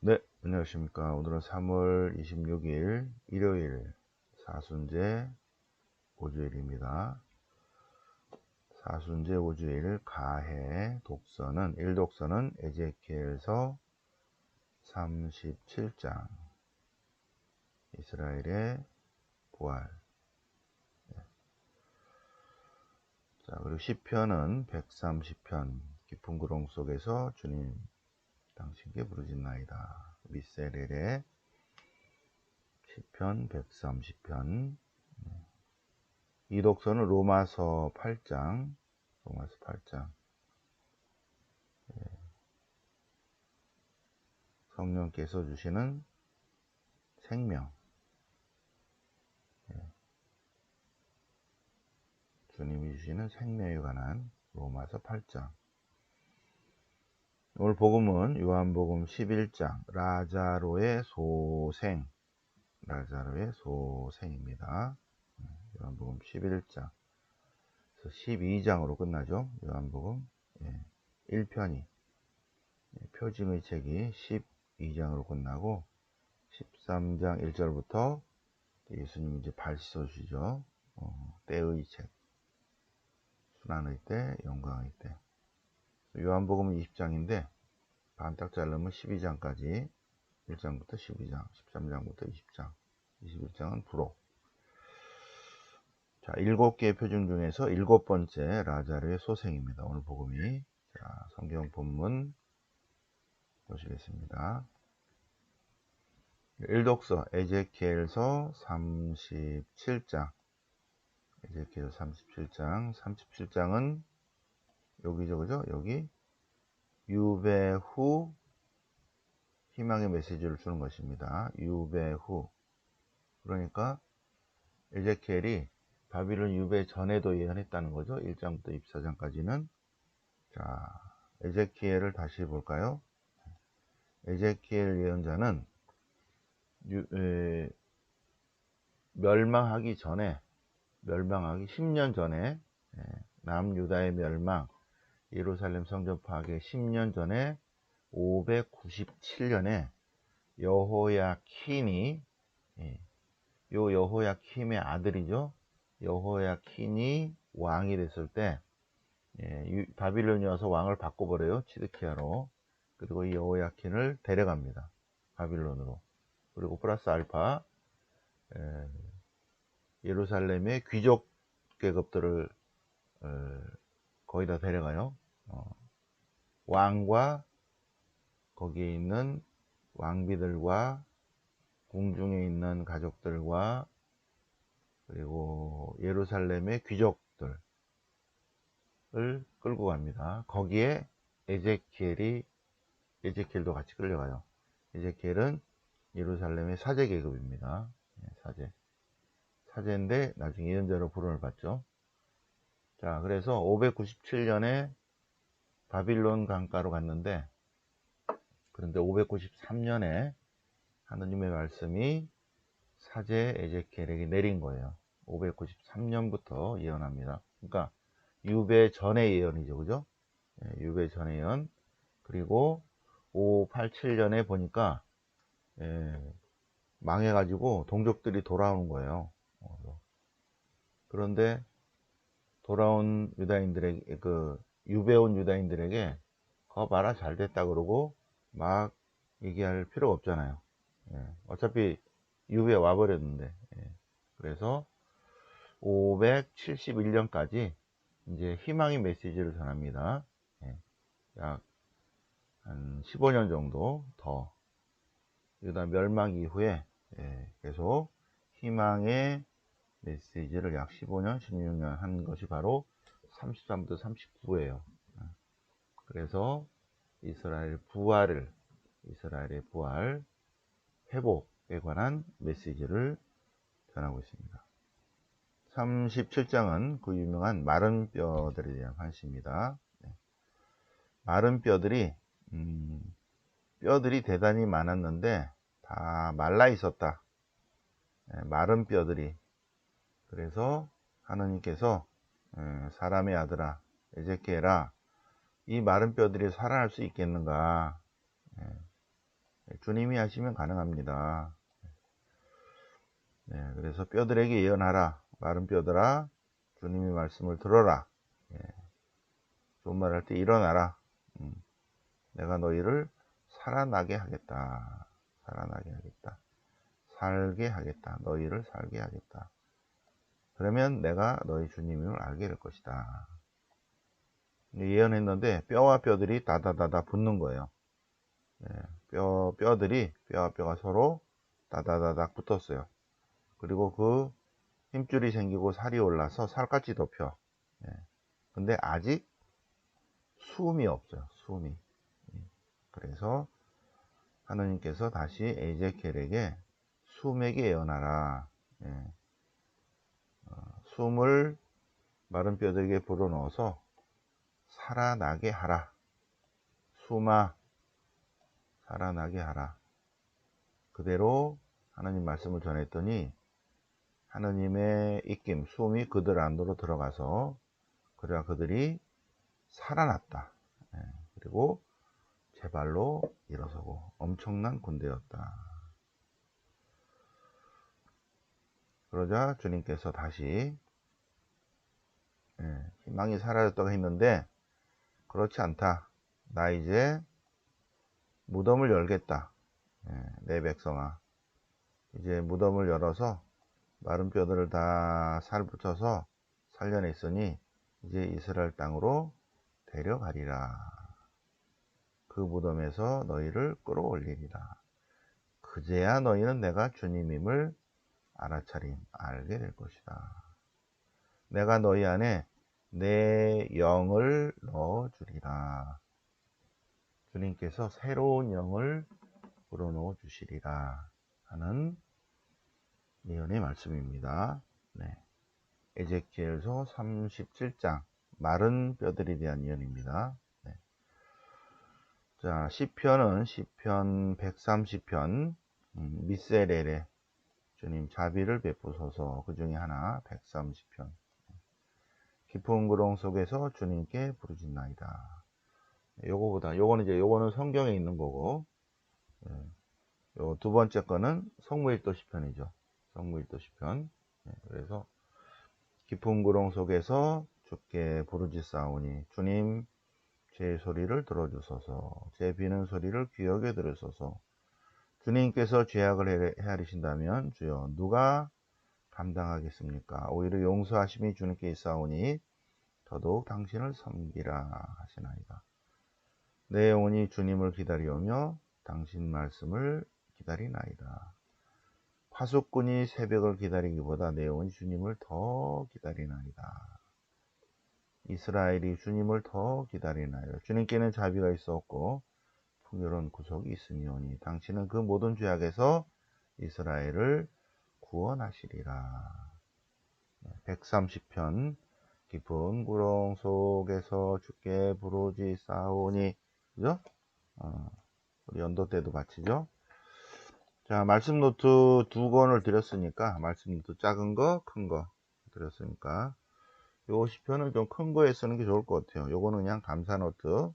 네, 안녕하십니까. 오늘은 3월 26일 일요일 사순제 5주일입니다. 사순제 5주일 가해 독서는 일독서는 에제키엘서 37장 이스라엘의 부활. 자, 그리고 시편은 130편 깊은 구름 속에서 주님 당신께 부르짖나이다. 미세렐의 시편 130편. 이 독서는 로마서 8장, 로마서 8장. 성령께서 주시는 생명, 주님이 주시는 생명에 관한 로마서 8장. 오늘 복음은 요한복음 11장 라자로의 소생, 라자로의 소생입니다. 요한복음 11장 12장으로 끝나죠. 요한복음 1편이 표징의 책이 12장으로 끝나고 13장 1절부터 예수님 이제 발시서주죠. 때의 책, 순환의 때, 영광의 때. 요한복음은 20장인데 반 딱 자르면 12장까지 1장부터 12장, 13장부터 20장, 21장은 부록. 자, 7개의 표징 중에서 7번째 라자르의 소생입니다. 오늘 복음이. 자, 성경 본문 보시겠습니다. 1독서 에제키엘서 37장. 에제키엘 37장. 37장은 여기죠, 그죠? 여기 유배 후 희망의 메시지를 주는 것입니다. 유배 후. 그러니까 에제키엘이 바빌론 유배 전에도 예언했다는 거죠. 1장부터 24장까지는. 자, 에제키엘을 다시 볼까요? 에제키엘 예언자는 멸망하기 10년 전에, 남유다의 멸망, 예루살렘 성전 파괴 10년 전에 597년에 여호야킨이, 요 여호야킴의 아들이죠. 여호야킨이 왕이 됐을 때 바빌론이 와서 왕을 바꿔버려요. 치드키야로. 그리고 이 여호야킨을 데려갑니다. 바빌론으로. 그리고 플러스 알파 예루살렘의 귀족 계급들을 거의 다 데려가요. 왕과 거기에 있는 왕비들과 궁중에 있는 가족들과 그리고 예루살렘의 귀족들을 끌고 갑니다. 거기에 에제키엘도 같이 끌려가요. 에제키엘은 예루살렘의 사제 계급입니다. 사제인데 나중에 예언자로 부름을 받죠. 자, 그래서 597년에 바빌론 강가로 갔는데, 그런데 593년에 하느님의 말씀이 사제 에제키엘에게 내린 거예요. 593년부터 예언합니다. 그러니까 유배 전의 예언이죠, 그죠? 유배 전의 예언. 그리고 587년에 보니까 망해가지고 동족들이 돌아오는 거예요. 그런데 돌아온 유다인들에게, 유배 온 유다인들에게 거 봐라 잘 됐다 그러고 막 얘기할 필요가 없잖아요. 어차피 유배 와버렸는데. 그래서 571년까지 이제 희망의 메시지를 전합니다. 약 한 15년 정도 더 유다 멸망 이후에 계속 희망의 메시지를 약 15년, 16년 한 것이 바로 33부터 39예요. 그래서 이스라엘의 부활, 회복에 관한 메시지를 전하고 있습니다. 37장은 그 유명한 마른 뼈들에 대한 환시입니다. 마른 뼈들이 대단히 많았는데 다 말라 있었다. 마른 뼈들이. 그래서 하느님께서 사람의 아들아 에제키엘아, 이 마른 뼈들이 살아날 수 있겠는가. 주님이 하시면 가능합니다. 네, 그래서 뼈들에게 예언하라. 마른 뼈들아, 주님의 말씀을 들어라. 예, 좋은 말 할 때 일어나라. 내가 너희를 살아나게 하겠다. 살아나게 하겠다. 살게 하겠다. 너희를 살게 하겠다. 그러면 내가 너희 주님임을 알게 될 것이다. 예언했는데 뼈와 뼈들이 다다다다 붙는 거예요. 예, 뼈들이 뼈와 뼈가 서로 다다다닥 붙었어요. 그리고 그 힘줄이 생기고 살이 올라서 살갗이 덮여. 예, 근데 아직 수음이 없어요. 수음이. 그래서 하느님께서 다시 에제키엘에게 수음에게 예언하라. 예, 수음을 마른 뼈들에게 불어넣어서 살아나게 하라. 수음아, 살아나게 하라. 그대로 하나님 말씀을 전했더니 하나님의 입김, 수음이 그들 안으로 들어가서 그래야 그들이 살아났다. 예, 그리고 제 발로 일어서고 엄청난 군대였다. 그러자 주님께서 다시 희망이 사라졌다고 했는데 그렇지 않다. 나 이제 무덤을 열겠다. 내 백성아, 이제 무덤을 열어서 마른 뼈들을 다 살 붙여서 살려냈으니 이제 이스라엘 땅으로 데려가리라. 그 무덤에서 너희를 끌어올리리라. 그제야 너희는 내가 주님임을 알아차림 알게 될 것이다. 내가 너희 안에 내 영을 넣어주리라. 주님께서 새로운 영을 불어넣어 주시리라 하는 예언의 말씀입니다. 네. 에제키엘서 37장 마른 뼈들에 대한 예언입니다. 네. 자, 시편 130편 미세렐에 주님 자비를 베푸소서. 그 중에 하나 130편 깊은 구렁 속에서 주님께 부르짖나이다. 요거는 성경에 있는 거고, 요 두 번째 거는 성무일도 시편이죠. 성무일도 시편. 그래서 깊은 구렁 속에서 주께 부르짖사오니 주님 제 소리를 들어주소서. 제 비는 소리를 귀하게 들으소서. 주님께서 죄악을 헤아리신다면 주여 누가 감당하겠습니까? 오히려 용서하심이 주님께 있사오니 더더욱 당신을 섬기라 하시나이다. 내 영혼이 주님을 기다리오며 당신 말씀을 기다리나이다. 파수꾼이 새벽을 기다리기보다 내 영혼이 주님을 더 기다리나이다. 이스라엘이 주님을 더 기다리나이다. 주님께는 자비가 있었고 풍요로운 구속이 있으니오니 당신은 그 모든 죄악에서 이스라엘을 구원하시리라. 130편 깊은 구렁 속에서 주께 부르짖사오니, 그죠? 우리 연도 때도 마치죠. 자, 말씀 노트 두 권을 드렸으니까, 말씀 노트 작은 거, 큰 거 드렸으니까, 요 시편은 좀 큰 거에 쓰는 게 좋을 것 같아요. 요거는 그냥 감사 노트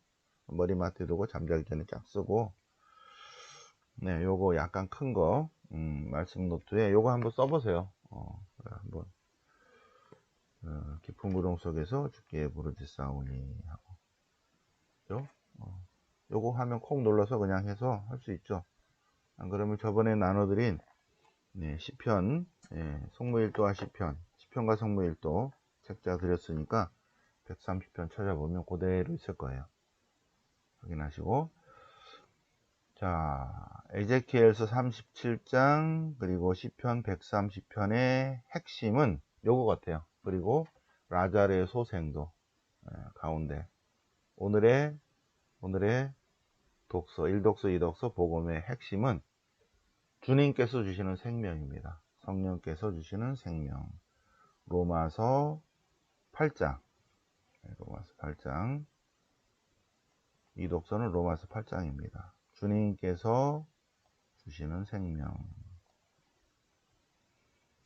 머리맡에 두고 잠자기 전에 쫙 쓰고, 네, 요거 약간 큰 거, 말씀 노트에 요거 한번 써보세요. 한번. 깊은 구렁 속에서 주께 부르짖사오니 하고, 그죠? 요거 화면 콕 눌러서 그냥 해서 할 수 있죠. 안 그러면 저번에 나눠드린 시편, 성무일도와 시편과 성무일도 책자 드렸으니까 130편 찾아보면 그대로 있을 거예요. 확인하시고, 자, 에제키엘서 37장 그리고 시편 130편의 핵심은 요거 같아요. 그리고 라자르의 소생도 가운데 오늘의 독서 1독서 2독서 복음의 핵심은 주님께서 주시는 생명입니다. 성령께서 주시는 생명. 로마서 8장 로마서 8장 이 독서는 로마서 8장입니다. 주님께서 주시는 생명.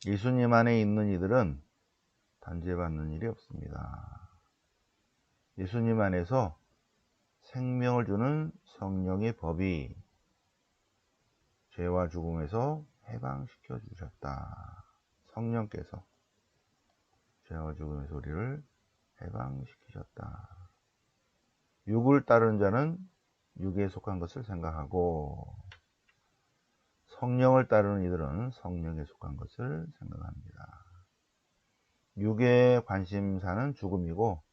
예수님 안에 있는 이들은 단죄받는 일이 없습니다. 예수님 안에서 생명을 주는 성령의 법이 죄와 죽음에서 해방시켜 주셨다. 성령께서 죄와 죽음에서 우리를 해방시키셨다. 육을 따르는 자는 육에 속한 것을 생각하고 성령을 따르는 이들은 성령에 속한 것을 생각합니다. 육의 관심사는 죽음이고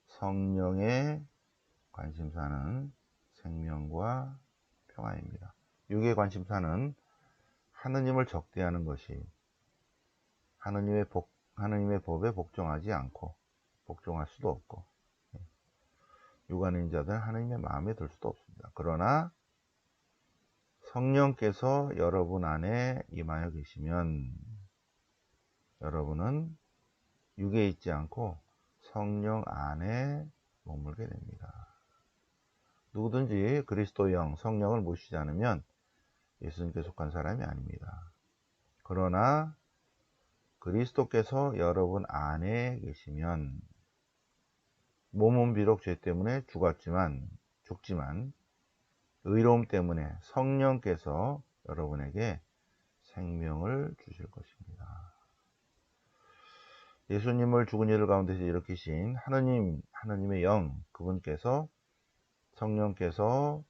성령의 관심사는 생명과 평화입니다. 육의 관심사는 하느님을 적대하는 것이 하느님의 법에 복종하지 않고 복종할 수도 없고 육안인 자들 하느님의 마음에 들 수도 없습니다. 그러나 성령께서 여러분 안에 임하여 계시면 여러분은 육에 있지 않고 성령 안에 머물게 됩니다. 누구든지 그리스도의 영, 성령을 모시지 않으면 예수님께 속한 사람이 아닙니다. 그러나 그리스도께서 여러분 안에 계시면 몸은 비록 죄 때문에 죽지만 의로움 때문에 성령께서 여러분에게 생명을 주실 것입니다. 예수님을 죽은 이들 가운데서 일으키신 하느님의 영, 그분께서 성령께서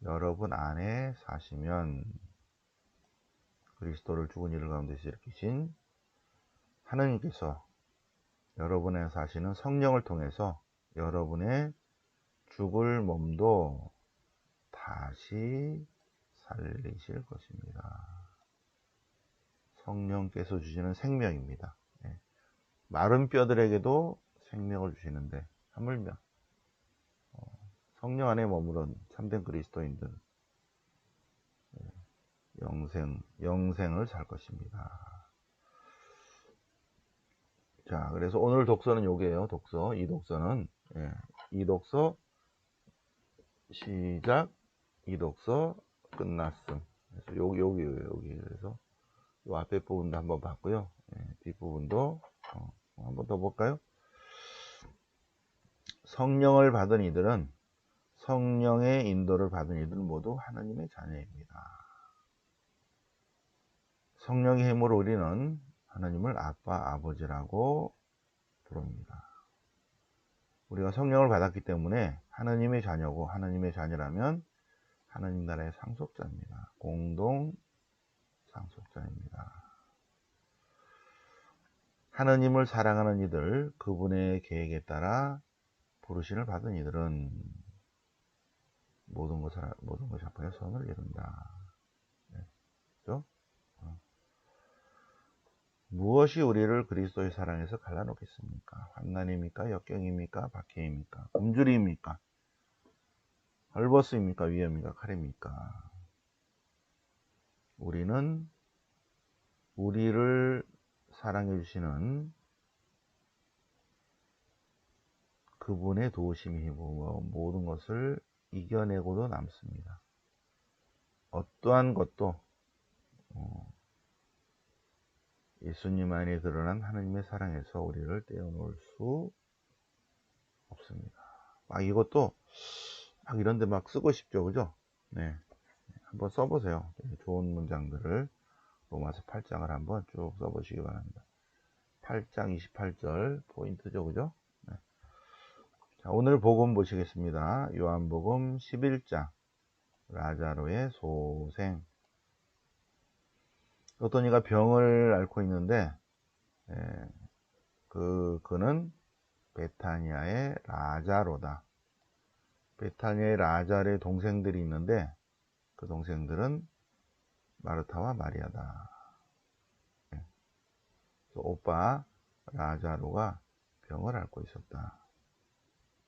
여러분 안에 사시면 그리스도를 죽은 이들 가운데서 일으키신 하느님께서 여러분에 사시는 성령을 통해서 여러분의 죽을 몸도 다시 살리실 것입니다. 성령께서 주시는 생명입니다. 마른 뼈들에게도 생명을 주시는데 하물며 성령 안에 머무른 참된 그리스도인들 영생을 살 것입니다. 자, 그래서 오늘 독서는 요게요. 이 독서는 이 독서 시작, 이 독서 끝났음. 그래서 여기 그래서 요 앞에 부분도 한번 봤고요. 뒷부분도 한번 더 볼까요? 성령을 받은 이들은 성령의 인도를 받은 이들은 모두 하나님의 자녀입니다. 성령의 힘으로 우리는 하나님을 아빠, 아버지라고 부릅니다. 우리가 성령을 받았기 때문에 하나님의 자녀고 하나님의 자녀라면 하나님 나라의 상속자입니다. 공동 상속자입니다. 하나님을 사랑하는 이들, 그분의 계획에 따라 부르심을 받은 이들은 모든 것을 합하여 선을 이룬다. 그렇죠? 무엇이 우리를 그리스도의 사랑에서 갈라놓겠습니까? 환난입니까? 역경입니까? 박해입니까? 굶주림입니까? 헐벗음입니까? 위험입니까? 칼입니까? 우리는 우리를 사랑해 주시는 그분의 도우심이 힘으로 모든 것을 이겨내고도 남습니다. 어떠한 것도 예수님 안에 드러난 하나님의 사랑에서 우리를 떼어놓을 수 없습니다. 이것도 이런 데 쓰고 싶죠, 그죠? 네. 한번 써보세요. 좋은 문장들을 로마서 8장을 한번 쭉 써보시기 바랍니다. 8장 28절 포인트죠, 그죠? 네. 자, 오늘 복음 보시겠습니다. 요한복음 11장 라자로의 소생. 어떤 이가 병을 앓고 있는데 그는 베타니아의 라자로다. 베타니아의 라자로의 동생들이 있는데 그 동생들은 마르타와 마리아다. 오빠 라자로가 병을 앓고 있었다.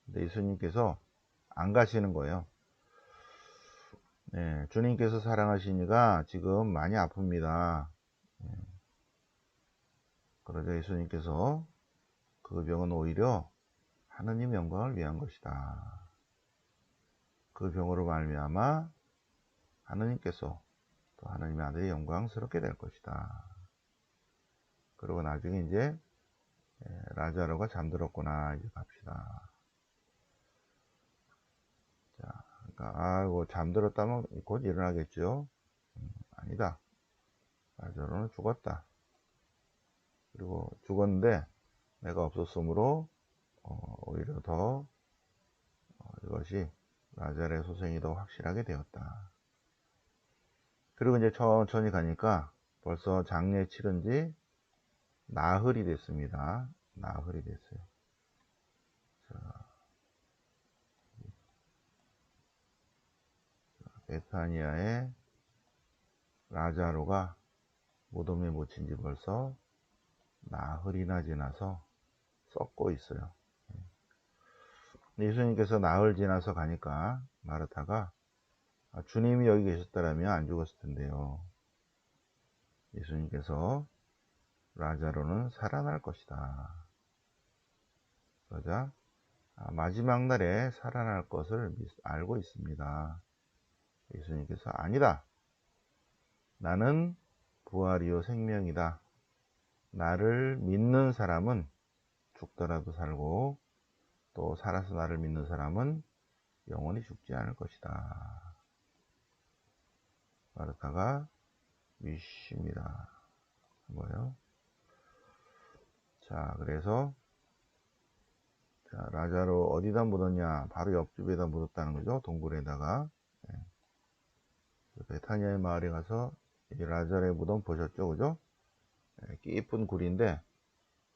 근데 예수님께서 안 가시는 거예요. 주님께서 사랑하시니까 지금 많이 아픕니다. 그러자 예수님께서 그 병은 오히려 하느님 영광을 위한 것이다. 그 병으로 말미암아 하느님께서 또 하느님의 아들이 영광스럽게 될 것이다. 그리고 나중에 이제 라자로가 잠들었구나 이제 갑시다. 자, 그러니까 잠들었다면 곧 일어나겠죠. 아니다. 라자로는 죽었다. 그리고 죽었는데 내가 없었으므로 오히려 더 이것이 라자로의 소생이 더 확실하게 되었다. 그리고 이제 천천히 가니까 벌써 장례 치른 지 나흘이 됐습니다. 나흘이 됐어요. 자, 베타니아의 라자로가 무덤에 묻힌 지 벌써 나흘이나 지나서 썩고 있어요. 예수님께서 나흘 지나서 가니까 마르타가 주님이 여기 계셨더라면 안 죽었을 텐데요. 예수님께서 라자로는 살아날 것이다. 그러자 마지막 날에 살아날 것을 알고 있습니다. 예수님께서 아니다. 나는 부활이요 생명이다. 나를 믿는 사람은 죽더라도 살고 또 살아서 나를 믿는 사람은 영원히 죽지 않을 것이다. 마르타가 위십니다. 뭐예요? 자, 그래서 라자로 어디다 묻었냐? 바로 옆집에다 묻었다는 거죠. 동굴에다가. 베타니아의 마을에 가서 이 라자로의 무덤 보셨죠? 그죠? 깊은 굴인데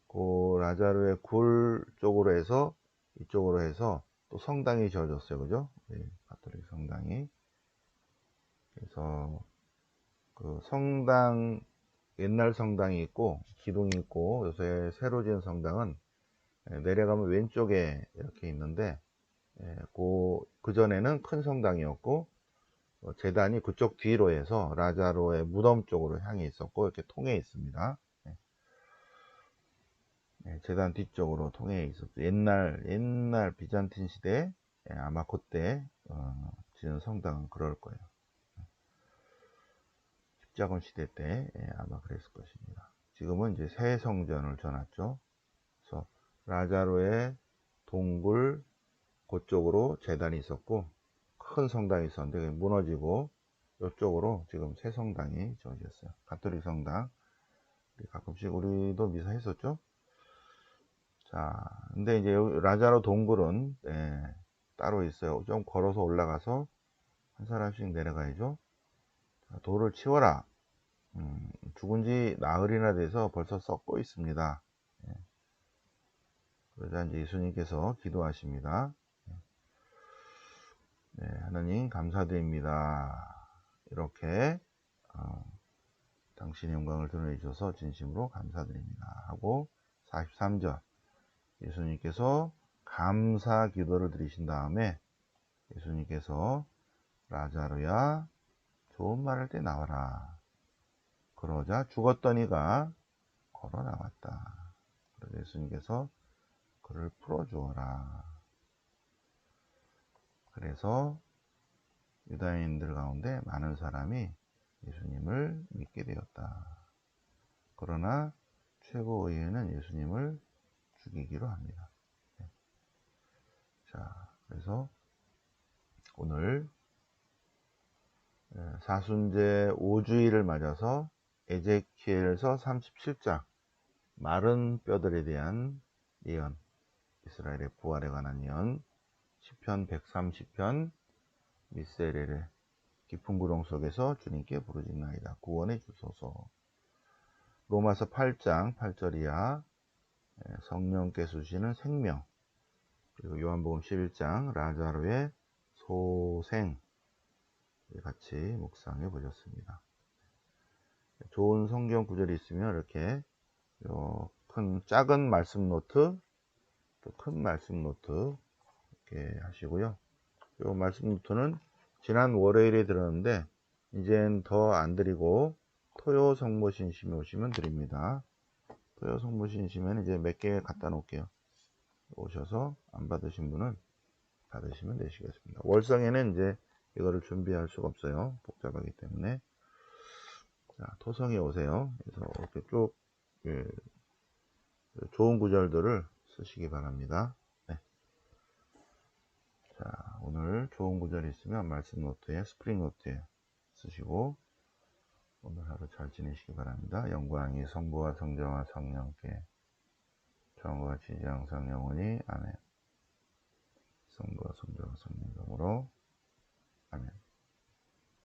그 라자로의 굴 쪽으로 해서 이쪽으로 해서 또 성당이 지어졌어요. 그죠? 가톨릭 성당이. 그래서 그 성당, 옛날 성당이 있고 기둥이 있고 요새 새로 지은 성당은 내려가면 왼쪽에 이렇게 있는데 그 전에는 큰 성당이었고 제단이 그쪽 뒤로 해서 라자로의 무덤 쪽으로 향해 있었고 이렇게 통해 있습니다. 제단 뒤쪽으로 통해 있었죠. 옛날 비잔틴 시대 아마 그때 지은 성당은 그럴 거예요. 십자군 시대 때 아마 그랬을 것입니다. 지금은 이제 새 성전을 져놨죠. 그래서 라자로의 동굴 그쪽으로 제단이 있었고 큰 성당이 있었는데 무너지고 이쪽으로 지금 새 성당이 지어졌어요. 가톨릭 성당. 가끔씩 우리도 미사 했었죠. 자, 근데 이제 라자로 동굴은 따로 있어요. 좀 걸어서 올라가서 한 사람씩 내려가야죠. 자, 돌을 치워라. 죽은 지 나흘이나 돼서 벌써 썩고 있습니다. 그러자 이제 예수님께서 기도하십니다. 하나님 감사드립니다. 이렇게 당신의 영광을 드러내 주셔서 진심으로 감사드립니다. 하고 43절 예수님께서 감사 기도를 드리신 다음에 예수님께서 라자로야 좋은 말 할 때 나와라. 그러자 죽었던 이가 걸어 나왔다. 그래서 예수님께서 그를 풀어주어라. 그래서 유다인들 가운데 많은 사람이 예수님을 믿게 되었다. 그러나 최고 의회는 예수님을 죽이기로 합니다. 자, 그래서 오늘 사순제 5주일을 맞아서 에제키엘서 37장 마른 뼈들에 대한 예언, 이스라엘의 부활에 관한 예언, 시편 130편 미세레레 깊은 구렁 속에서 주님께 부르짖나이다. 구원해 주소서. 로마서 8장 8절 이하 성령께서 주시는 생명, 그리고 요한복음 11장 라자로의 소생 같이 묵상해 보셨습니다. 좋은 성경 구절이 있으면 이렇게 작은 말씀 노트, 또 큰 말씀 노트 이렇게 하시고요. 요 말씀 노트는 지난 월요일에 들었는데 이젠 더 안 드리고 토요 성모신심에 오시면 드립니다. 토요 성모신심에는 이제 몇 개 갖다 놓을게요. 오셔서 안 받으신 분은 받으시면 되시겠습니다. 월성에는 이제 이거를 준비할 수가 없어요. 복잡하기 때문에. 자, 토성에 오세요. 그래서 이렇게 쭉 좋은 구절들을 쓰시기 바랍니다. 네. 자, 오늘 좋은 구절이 있으면 말씀 노트에 스프링 노트에 쓰시고 오늘 하루 잘 지내시기 바랍니다. 영광이 성부와 성자와 성령께 처음과 같이 이제 항상 영원히 아멘. 성부와 성자와 성령 이름으로